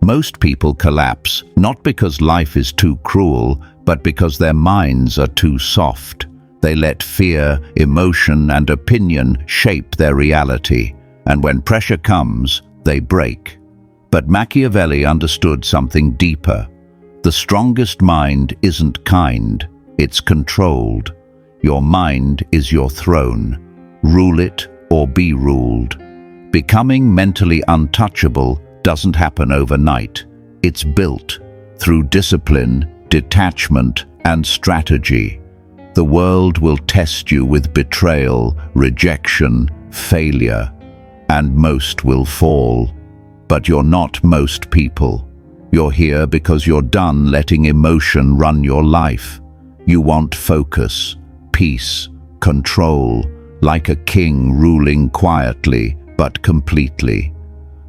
Most people collapse, not because life is too cruel, but because their minds are too soft. They let fear, emotion, and opinion shape their reality, and when pressure comes, they break. But Machiavelli understood something deeper. The strongest mind isn't kind, it's controlled. Your mind is your throne. Rule it or be ruled. Becoming mentally untouchable doesn't happen overnight. It's built through discipline, detachment, and strategy. The world will test you with betrayal, rejection, failure, and most will fall. But you're not most people. You're here because you're done letting emotion run your life. You want focus, peace, control, like a king ruling quietly but completely.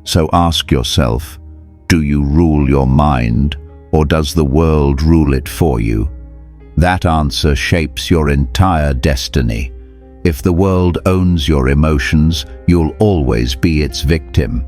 So ask yourself, do you rule your mind, or does the world rule it for you? That answer shapes your entire destiny. If the world owns your emotions, you'll always be its victim.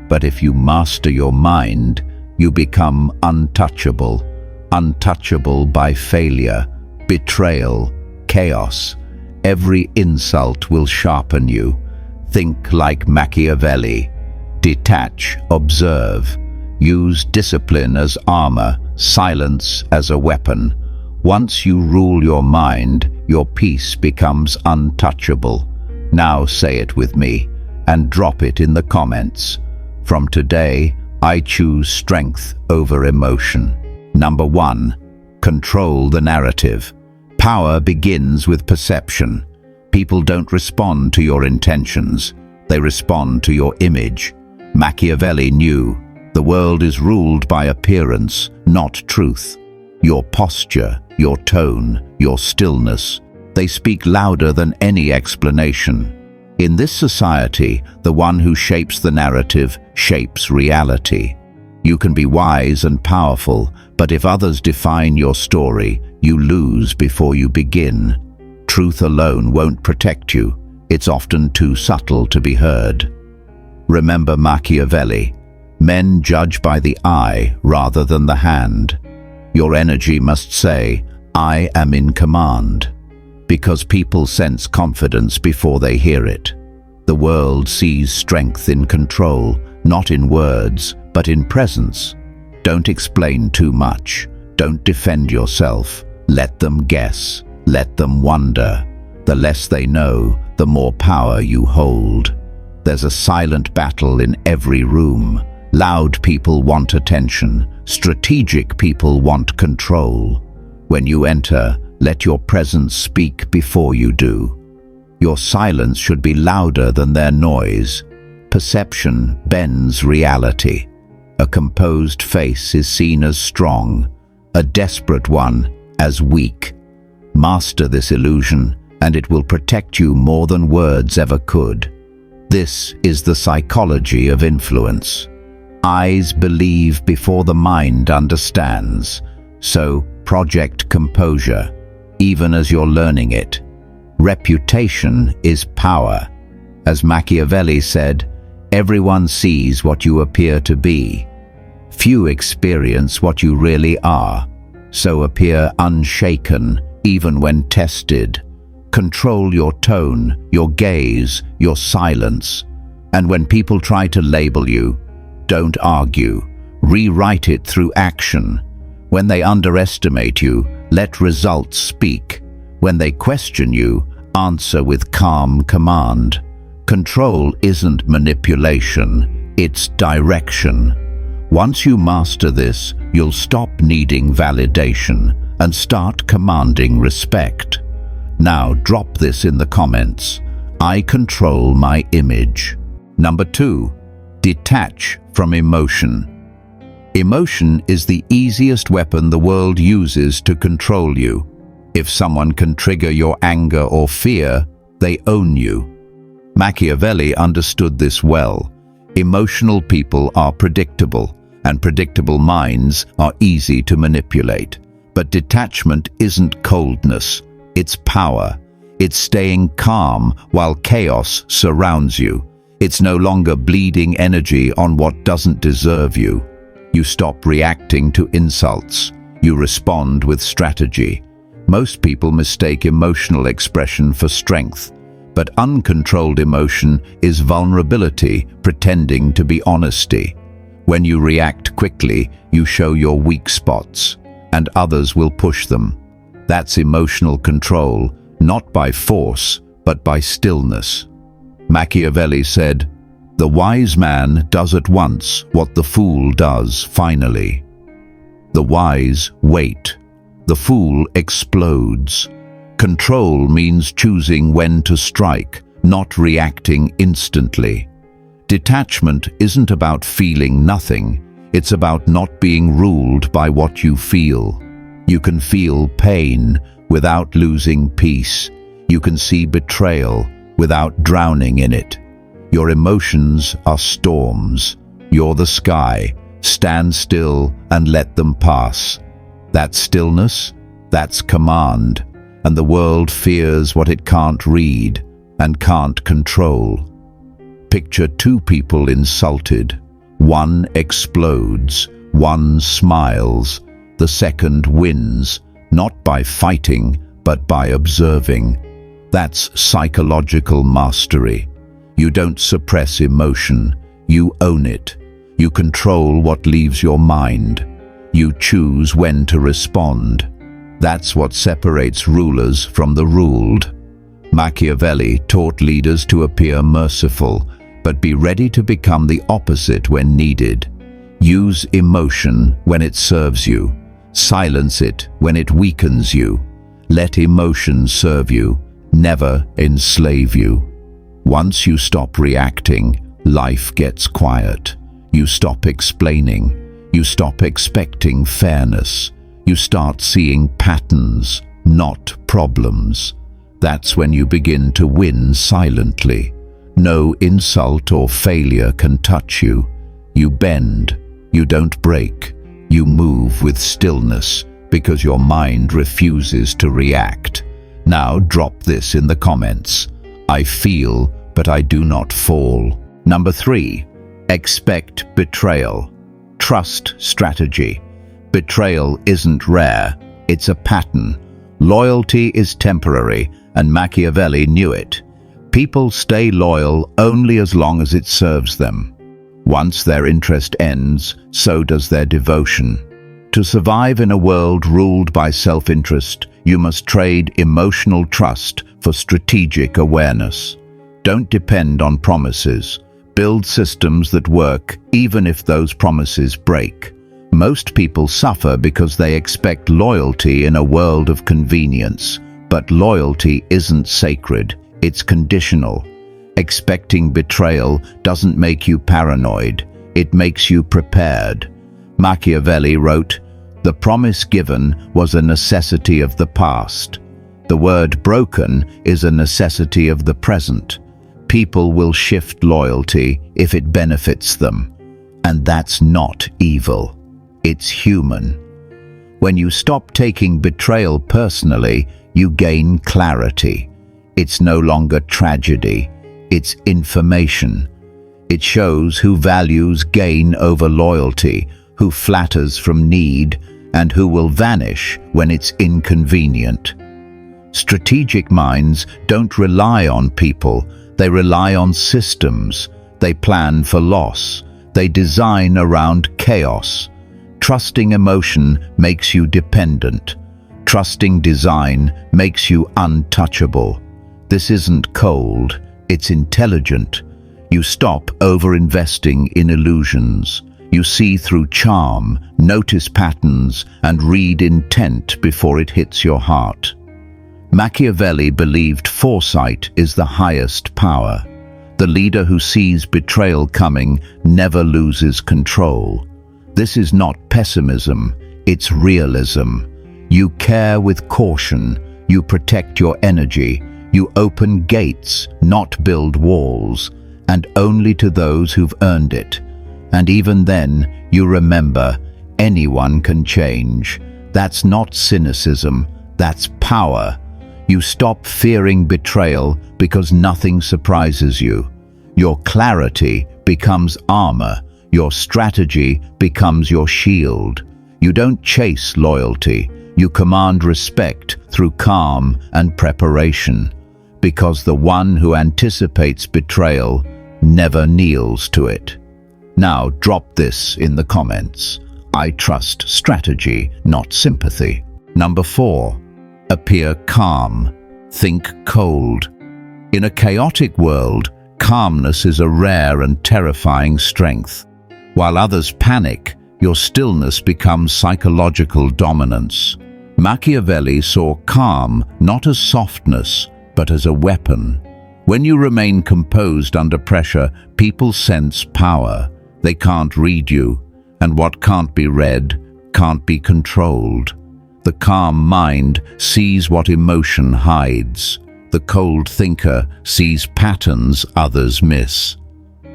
But if you master your mind, you become untouchable. Untouchable by failure, betrayal, chaos. Every insult will sharpen you. Think like Machiavelli. Detach, observe. Use discipline as armor, silence as a weapon. Once you rule your mind, your peace becomes untouchable. Now say it with me, and drop it in the comments. From today, I choose strength over emotion. Number 1. Control the narrative. Power begins with perception. People don't respond to your intentions. They respond to your image. Machiavelli knew the world is ruled by appearance, not truth. Your posture, your tone, your stillness, they speak louder than any explanation. In this society, the one who shapes the narrative shapes reality. You can be wise and powerful, but if others define your story, you lose before you begin. Truth alone won't protect you. It's often too subtle to be heard. Remember Machiavelli. Men judge by the eye rather than the hand. Your energy must say, I am in command. Because people sense confidence before they hear it. The world sees strength in control, not in words, but in presence. Don't explain too much. Don't defend yourself. Let them guess. Let them wonder. The less they know, the more power you hold. There's a silent battle in every room. Loud people want attention. Strategic people want control. When you enter, let your presence speak before you do. Your silence should be louder than their noise. Perception bends reality. A composed face is seen as strong, a desperate one as weak. Master this illusion, and it will protect you more than words ever could. This is the psychology of influence. Eyes believe before the mind understands. So project composure, even as you're learning it. Reputation is power. As Machiavelli said, everyone sees what you appear to be. Few experience what you really are. So appear unshaken, even when tested. Control your tone, your gaze, your silence. And when people try to label you, don't argue. Rewrite it through action. When they underestimate you, let results speak. When they question you, answer with calm command. Control isn't manipulation, it's direction. Once you master this, you'll stop needing validation and start commanding respect. Now drop this in the comments. I control my image. Number 2. Detach from emotion. Emotion is the easiest weapon the world uses to control you. If someone can trigger your anger or fear, they own you. Machiavelli understood this well. Emotional people are predictable, and predictable minds are easy to manipulate. But detachment isn't coldness, it's power. It's staying calm while chaos surrounds you. It's no longer bleeding energy on what doesn't deserve you. You stop reacting to insults. You respond with strategy. Most people mistake emotional expression for strength, but uncontrolled emotion is vulnerability pretending to be honesty. When you react quickly, you show your weak spots, and others will push them. That's emotional control, not by force, but by stillness. Machiavelli said, "The wise man does at once what the fool does finally." The wise wait. The fool explodes. Control means choosing when to strike, not reacting instantly. Detachment isn't about feeling nothing. It's about not being ruled by what you feel. You can feel pain without losing peace. You can see betrayal without drowning in it. Your emotions are storms. You're the sky. Stand still and let them pass. That stillness, that's command, and the world fears what it can't read and can't control. Picture two people insulted. One explodes, one smiles, the second wins, not by fighting, but by observing. That's psychological mastery. You don't suppress emotion, you own it. You control what leaves your mind. You choose when to respond. That's what separates rulers from the ruled. Machiavelli taught leaders to appear merciful, but be ready to become the opposite when needed. Use emotion when it serves you. Silence it when it weakens you. Let emotion serve you, never enslave you. Once you stop reacting, life gets quiet. You stop explaining. You stop expecting fairness. You start seeing patterns, not problems. That's when you begin to win silently. No insult or failure can touch you. You bend. You don't break. You move with stillness because your mind refuses to react. Now drop this in the comments. I feel, but I do not fall. Number 3. Expect betrayal. Trust strategy. Betrayal isn't rare, it's a pattern. Loyalty is temporary, and Machiavelli knew it. People stay loyal only as long as it serves them. Once their interest ends, so does their devotion. To survive in a world ruled by self-interest, you must trade emotional trust for strategic awareness. Don't depend on promises. Build systems that work even if those promises break. Most people suffer because they expect loyalty in a world of convenience. But loyalty isn't sacred, it's conditional. Expecting betrayal doesn't make you paranoid, it makes you prepared. Machiavelli wrote, "The promise given was a necessity of the past. The word broken is a necessity of the present. People will shift loyalty if it benefits them. And that's not evil. It's human." When you stop taking betrayal personally, you gain clarity. It's no longer tragedy, it's information. It shows who values gain over loyalty, who flatters from need, and who will vanish when it's inconvenient. Strategic minds don't rely on people, they rely on systems. They plan for loss. They design around chaos. Trusting emotion makes you dependent. Trusting design makes you untouchable. This isn't cold, it's intelligent. You stop over-investing in illusions. You see through charm, notice patterns, and read intent before it hits your heart. Machiavelli believed foresight is the highest power. The leader who sees betrayal coming never loses control. This is not pessimism, it's realism. You care with caution, you protect your energy, you open gates, not build walls, and only to those who've earned it. And even then, you remember, anyone can change. That's not cynicism, that's power. You stop fearing betrayal because nothing surprises you. Your clarity becomes armor. Your strategy becomes your shield. You don't chase loyalty. You command respect through calm and preparation, because the one who anticipates betrayal never kneels to it. Now drop this in the comments. I trust strategy, not sympathy. Number 4. Appear calm. Think cold. In a chaotic world, calmness is a rare and terrifying strength. While others panic, your stillness becomes psychological dominance. Machiavelli saw calm not as softness, but as a weapon. When you remain composed under pressure, people sense power. They can't read you, and what can't be read can't be controlled. The calm mind sees what emotion hides. The cold thinker sees patterns others miss.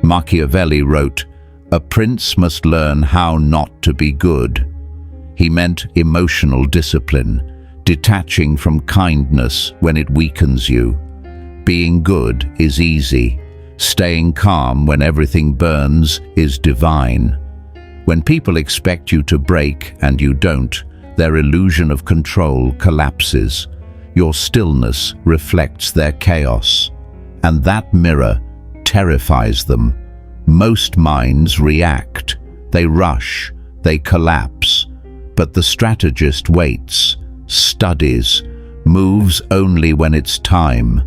Machiavelli wrote, "A prince must learn how not to be good." He meant emotional discipline, detaching from kindness when it weakens you. Being good is easy. Staying calm when everything burns is divine. When people expect you to break and you don't, their illusion of control collapses. Your stillness reflects their chaos, and that mirror terrifies them. Most minds react. They rush. They collapse. But the strategist waits, studies, moves only when it's time.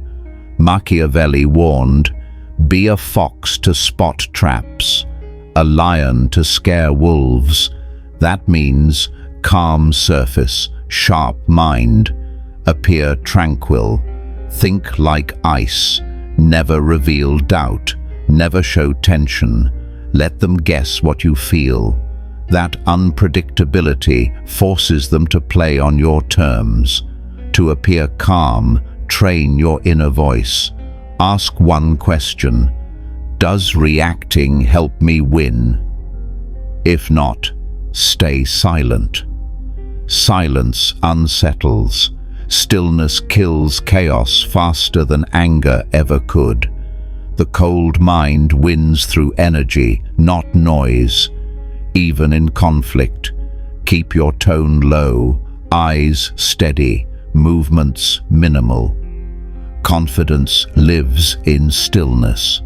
Machiavelli warned, "Be a fox to spot traps, a lion to scare wolves." That means calm surface, sharp mind. Appear tranquil. Think like ice. Never reveal doubt. Never show tension. Let them guess what you feel. That unpredictability forces them to play on your terms. To appear calm, train your inner voice. Ask one question: does reacting help me win? If not, stay silent. Silence unsettles. Stillness kills chaos faster than anger ever could. The cold mind wins through energy, not noise. Even in conflict, keep your tone low, eyes steady, movements minimal. Confidence lives in stillness.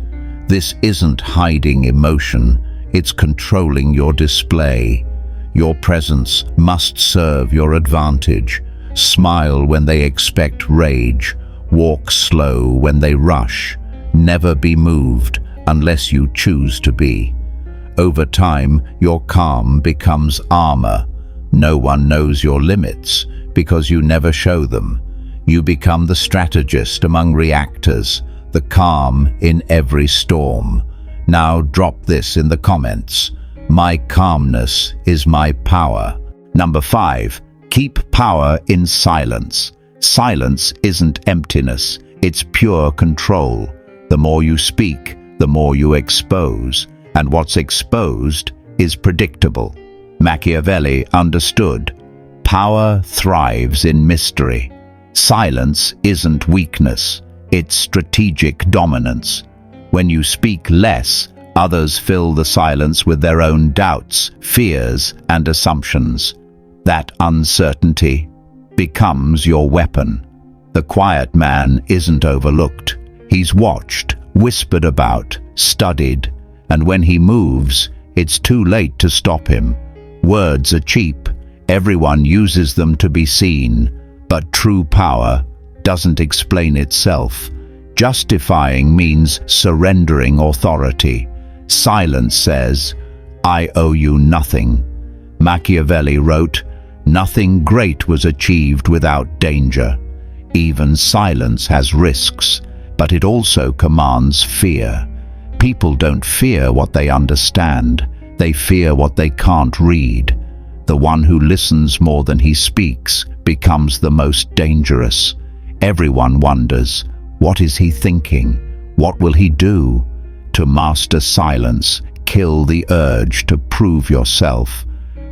This isn't hiding emotion, it's controlling your display. Your presence must serve your advantage. Smile when they expect rage. Walk slow when they rush. Never be moved unless you choose to be. Over time, your calm becomes armor. No one knows your limits because you never show them. You become the strategist among reactors, the calm in every storm. Now drop this in the comments. My calmness is my power. Number 5. Keep power in silence. Silence isn't emptiness, it's pure control. The more you speak, the more you expose. And what's exposed is predictable. Machiavelli understood. Power thrives in mystery. Silence isn't weakness, it's strategic dominance. When you speak less, others fill the silence with their own doubts, fears, and assumptions. That uncertainty becomes your weapon. The quiet man isn't overlooked. He's watched, whispered about, studied, and when he moves, it's too late to stop him. Words are cheap. Everyone uses them to be seen, but true power doesn't explain itself. Justifying means surrendering authority. Silence says, "I owe you nothing." Machiavelli wrote, "Nothing great was achieved without danger." Even silence has risks, but it also commands fear. People don't fear what they understand. They fear what they can't read. The one who listens more than he speaks becomes the most dangerous. Everyone wonders, what is he thinking? What will he do? To master silence, kill the urge to prove yourself.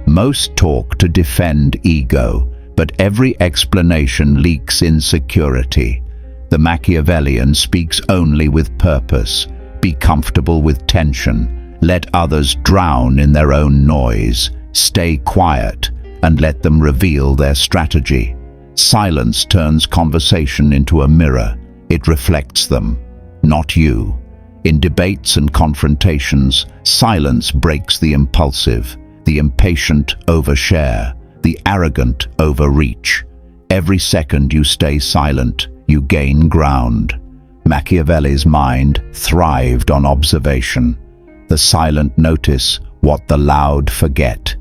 Most talk to defend ego, but every explanation leaks insecurity. The Machiavellian speaks only with purpose. Be comfortable with tension. Let others drown in their own noise. Stay quiet and let them reveal their strategy. Silence turns conversation into a mirror. It reflects them, not you. In debates and confrontations, silence breaks the impulsive. The impatient overshare. The arrogant overreach. Every second you stay silent, you gain ground. Machiavelli's mind thrived on observation. The silent notice what the loud forget.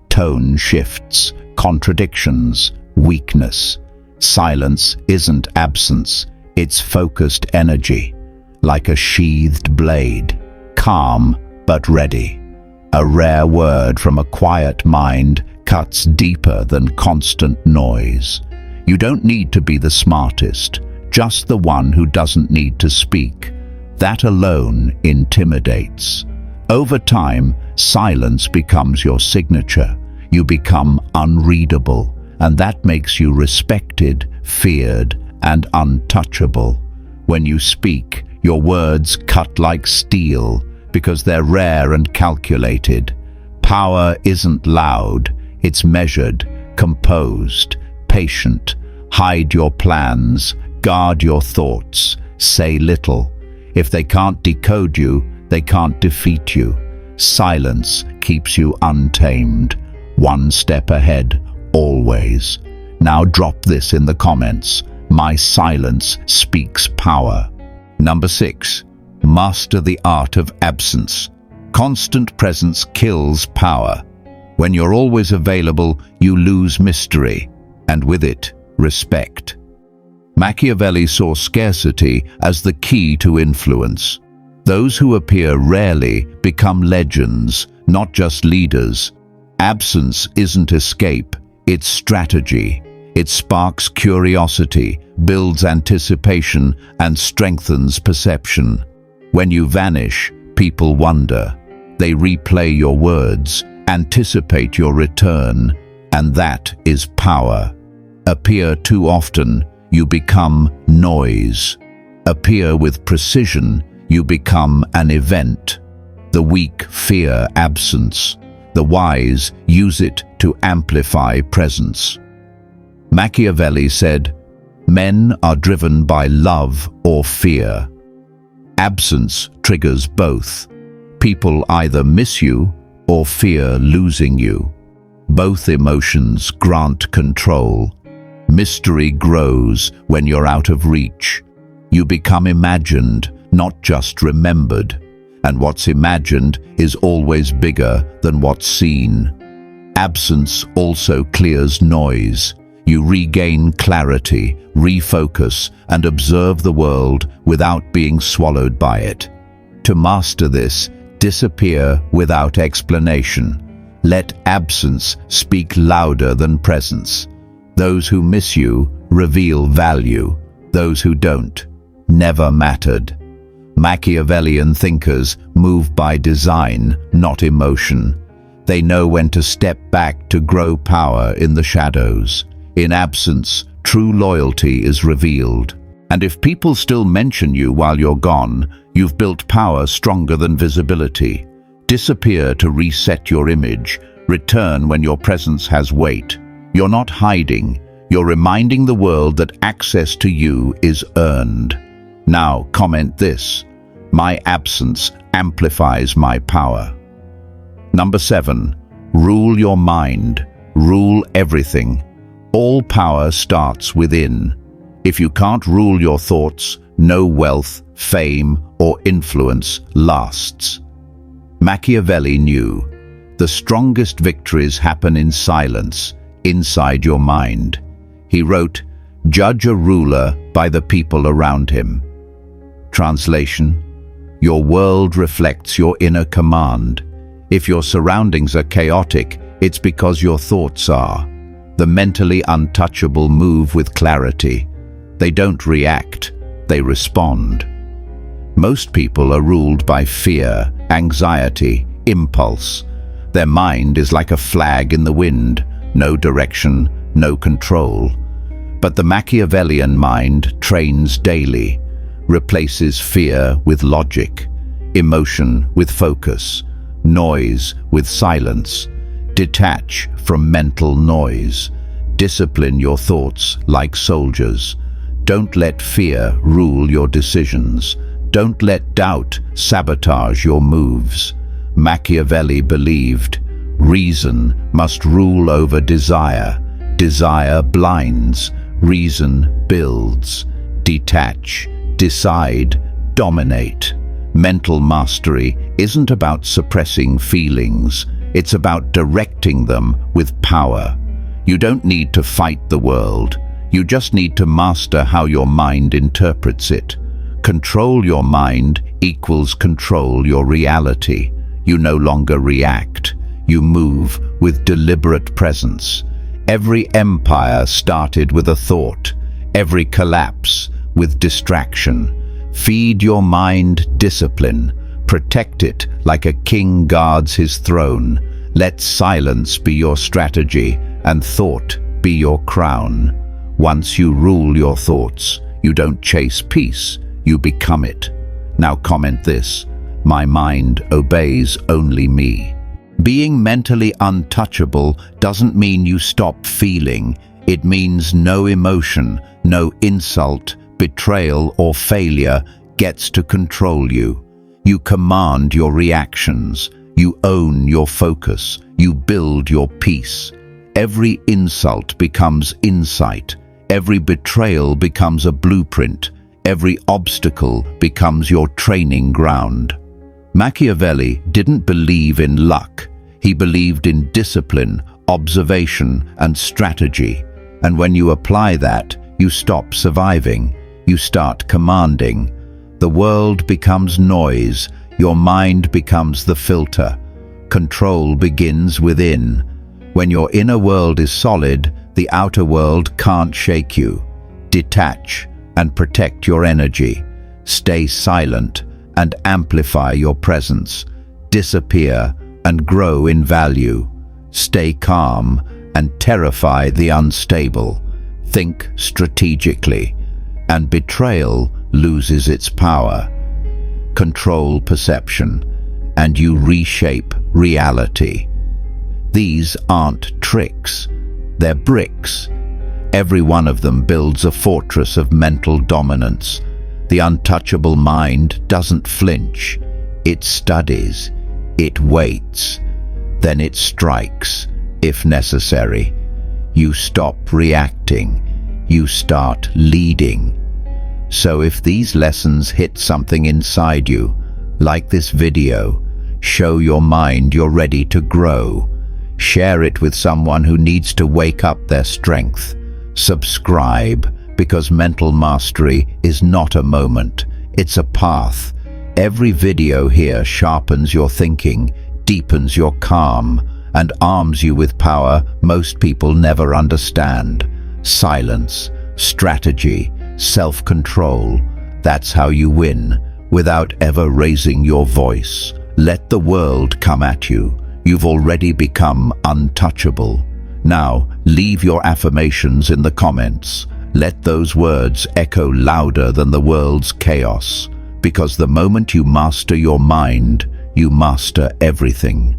Tone shifts, contradictions, weakness. Silence isn't absence, it's focused energy. Like a sheathed blade, calm but ready. A rare word from a quiet mind cuts deeper than constant noise. You don't need to be the smartest, just the one who doesn't need to speak. That alone intimidates. Over time, silence becomes your signature. You become unreadable, and that makes you respected, feared, and untouchable. When you speak, your words cut like steel because they're rare and calculated. Power isn't loud, it's measured, composed, patient. Hide your plans, guard your thoughts, say little. If they can't decode you, they can't defeat you. Silence keeps you untamed. One step ahead, always. Now drop this in the comments. My silence speaks power. Number 6. Master the art of absence. Constant presence kills power. When you're always available, you lose mystery, and with it, respect. Machiavelli saw scarcity as the key to influence. Those who appear rarely become legends, not just leaders. Absence isn't escape, it's strategy. It sparks curiosity, builds anticipation, and strengthens perception. When you vanish, people wonder. They replay your words, anticipate your return, and that is power. Appear too often, you become noise. Appear with precision, you become an event. The weak fear absence. The wise use it to amplify presence. Machiavelli said, "Men are driven by love or fear." Absence triggers both. People either miss you or fear losing you. Both emotions grant control. Mystery grows when you're out of reach. You become imagined, not just remembered. And what's imagined is always bigger than what's seen. Absence also clears noise. You regain clarity, refocus, and observe the world without being swallowed by it. To master this, disappear without explanation. Let absence speak louder than presence. Those who miss you reveal value. Those who don't never mattered. Machiavellian thinkers move by design, not emotion. They know when to step back to grow power in the shadows. In absence, true loyalty is revealed. And if people still mention you while you're gone, you've built power stronger than visibility. Disappear to reset your image. Return when your presence has weight. You're not hiding. You're reminding the world that access to you is earned. Now comment this: my absence amplifies my power. Number 7. Rule your mind. Rule everything. All power starts within. If you can't rule your thoughts, no wealth, fame, or influence lasts. Machiavelli knew the strongest victories happen in silence, inside your mind. He wrote, "Judge a ruler by the people around him." Translation: your world reflects your inner command. If your surroundings are chaotic, it's because your thoughts are. The mentally untouchable move with clarity. They don't react, they respond. Most people are ruled by fear, anxiety, impulse. Their mind is like a flag in the wind, no direction, no control. But the Machiavellian mind trains daily, replaces fear with logic. emotion with focus, noise with silence. Detach from mental noise. Discipline your thoughts like soldiers. Don't let fear rule your decisions. Don't let doubt sabotage your moves. Machiavelli believed, reason must rule over desire. Desire blinds, reason builds. Detach, decide, dominate. Mental mastery isn't about suppressing feelings. It's about directing them with power. You don't need to fight the world. You just need to master how your mind interprets it. Control your mind equals control your reality. You no longer react. You move with deliberate presence. Every empire started with a thought. Every collapse with distraction. Feed your mind discipline. Protect it like a king guards his throne. Let silence be your strategy and thought be your crown. Once you rule your thoughts, you don't chase peace, you become it. Now comment this: my mind obeys only me. Being mentally untouchable doesn't mean you stop feeling. It means no emotion, no insult, betrayal or failure gets to control you. You command your reactions. You own your focus. You build your peace. Every insult becomes insight. Every betrayal becomes a blueprint. Every obstacle becomes your training ground. Machiavelli didn't believe in luck. He believed in discipline, observation, and strategy. And when you apply that, you stop surviving. You start commanding. The world becomes noise. Your mind becomes the filter. Control begins within. When your inner world is solid, the outer world can't shake you. Detach and protect your energy. Stay silent and amplify your presence. Disappear and grow in value. Stay calm and terrify the unstable. Think strategically, and betrayal loses its power. Control perception, and you reshape reality. These aren't tricks, they're bricks. Every one of them builds a fortress of mental dominance. The untouchable mind doesn't flinch. It studies, it waits, then it strikes, if necessary. You stop reacting, you start leading. So if these lessons hit something inside you, like this video, show your mind you're ready to grow. Share it with someone who needs to wake up their strength. Subscribe, because mental mastery is not a moment, it's a path. Every video here sharpens your thinking, deepens your calm, and arms you with power most people never understand. Silence, strategy, self-control. That's how you win, without ever raising your voice. Let the world come at you. You've already become untouchable. Now, leave your affirmations in the comments. Let those words echo louder than the world's chaos. Because the moment you master your mind, you master everything.